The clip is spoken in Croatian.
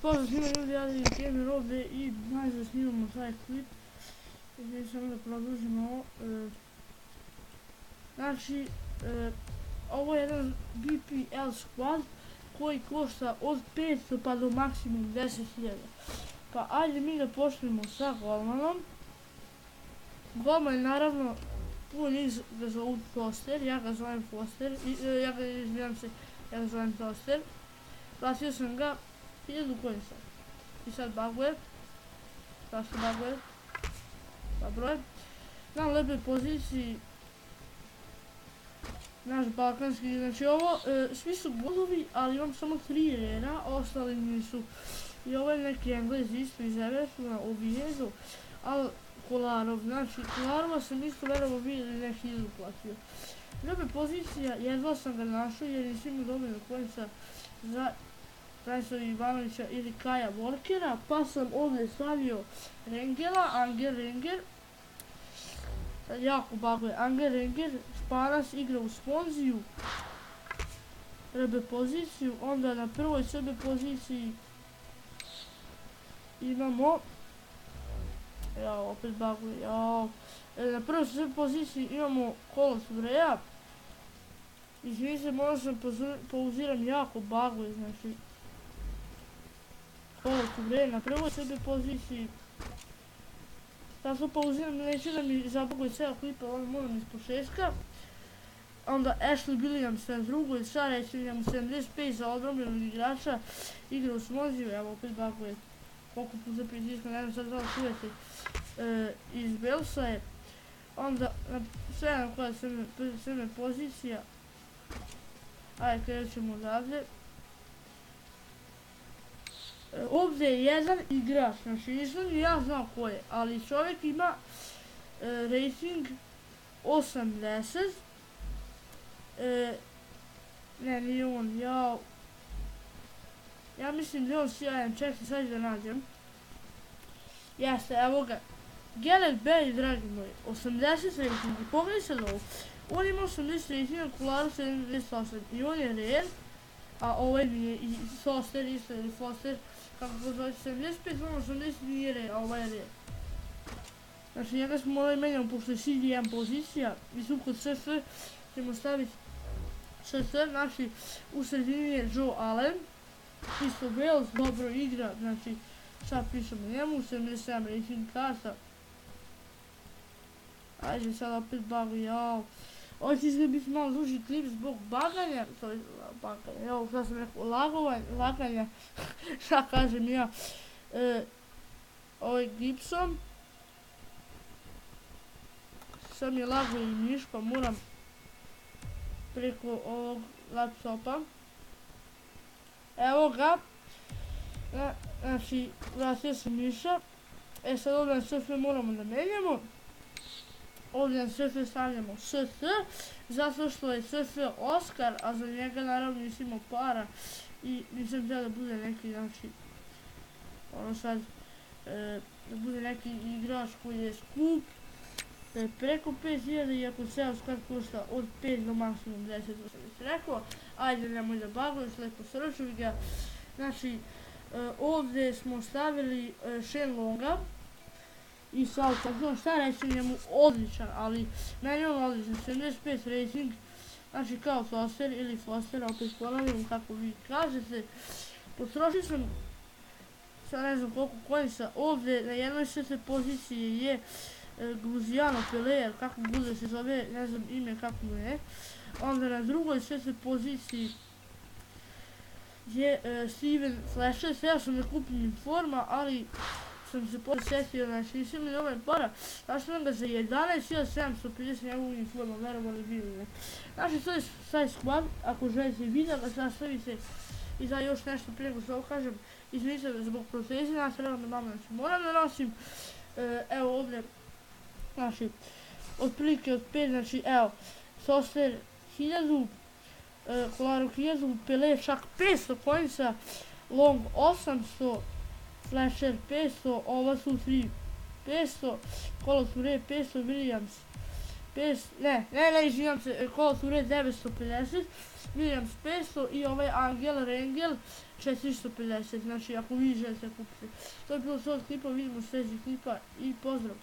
Pozdrav svima ljudi, ja sam Gamer ovdje i najzad snimamo taj klip. Gdje samo da produžimo ovo. Znači, ovo je jedan BPL squad koji košta od 500 pa do maksimum 10.000. Pa ajde mi da počnemo sa golmanom. Golman je naravno pun iz ga zovu Foster, ja ga zovem Foster, ja ga zovem Toaster. Platio sam ga 1000 coinsa. I sad baguje. Zašto baguje? Dobro je. Na lepoj poziciji naš balkanski, znači ovo, svi su godovi, ali imam samo 3 rera, ostali nisu. I ovo je neki Englez isto iz Evertona, Oviedo, ali Kolarov, znači Kolarova sam isto verovo vidjeli neki 1000 platio. Lepoj pozicija, jedva sam ga našao jer nisam imao dovoljno coinsa za Branislava Ivanovića ili Kaja Walkera, pa sam ovdje stavio Rengela, Angel Renger. Jako baguje, Angel Renger, Španac igra u Sponziju, RB poziciju, onda na prvoj SB poziciji imamo, opet baguje, na prvoj SB poziciji imamo Kolos Vreja, izvini se, možda sam pauziram, jako baguje, znači, Kolos Vreja na prvoj SB poziciji. Da sam pauziram, neću da mi zabaguje ceo klip, ali moram iz početka. Onda Ashley Williams na drugoj, Sarajeć imamo 75 za odbranbenog igrača, igra u Smoziju, evo opet baguje. Koliko puta pritiskam, ne znam sad da li čujete, iz Belsa je. Onda na 7 koja je 7 pozicija. Ajde, krećemo odavde. Ovdje je jedan igrač, znači nisam ni ja znao ko je, ali čovjek ima rating 80, ne nije on, ja mislim da je on sjajan, čekaj sad da nađem, jeste, evo ga, Gareth Bale, dragi moji, 80 rating, i pogledaj sad ovo, on ima 80 rating, Kolarov 78 i on je rare, a ovaj nije i Foster isto ili Foster, kako ga zove 75, on 80 nije rare, a ovaj je rare. Znači njega smo morali menjamo pošto je CDM pozicija i tu kod SF ćemo staviti SF, znači u sredini je Joe Allen, isto Wales, dobro igra, znači sad pišemo njemu, 77 rating karta. Ajde sad opet bagu, ovo će izgleda biti malo duži klip zbog baganja, evo šta sam rekao, laganja, šta kažem ja, ovaj Gibson, sad mi je lago i miš pa moram preko ovog laptopa, evo ga, znači vratio sam miša, sad ovdje na SF moramo da menjamo. Ovdje na SF stavljamo SF, zato što je SF Oscar, a za njega naravno nisam imao para i nisam htio da bude neki, znači, ono sad, da bude neki igrač koji je skup, preko 5000 iako ceo sklad košta od 5 do maksimum 10, to sam već rekao, ajde nemoj da baguješ, lepo srčuj ga, znači, ovdje smo stavili Shane Longa, i sad, tako šta reći njemu odličan, ali meni je on odličan, 75 rating, znači kao Toaster ili Foster, opet ponavljam kako vi kažete. Potrošio sam, sad ne znam koliko coinsa, ovdje na jednoj sve poziciji je Gruziano Peleer, kako bude se zove, ne znam ime kako mu je. Onda na drugoj sve poziciji je Steven Flasher, sve sam ne kupim informa, ali sam se posjetio, znači nisam mi dovoljno para, znači sam ga za 11.750 njegovu informa, verovali bili ne. Znači to je taj squad, ako želite video ga sastavite i za još nešto prije nego što ovo kažem, izvinite zbog proteze, znači realno mama, znači moram da nosim, evo ovdje, znači, otprilike od 5, znači evo, Toaster 1000, Kolarov 1000, Pele čak 500 coinsa, Long 800, Flasher 500, ova su 3 500, Kolos Vreja 500, Williams izvinjam se, Call of Duty 950, Williams 500 i ovaj Angel Rangel 450, znači ako vi želite kupiti. To je bilo sve od klipa, vidimo u sljedećih klipa i pozdrav!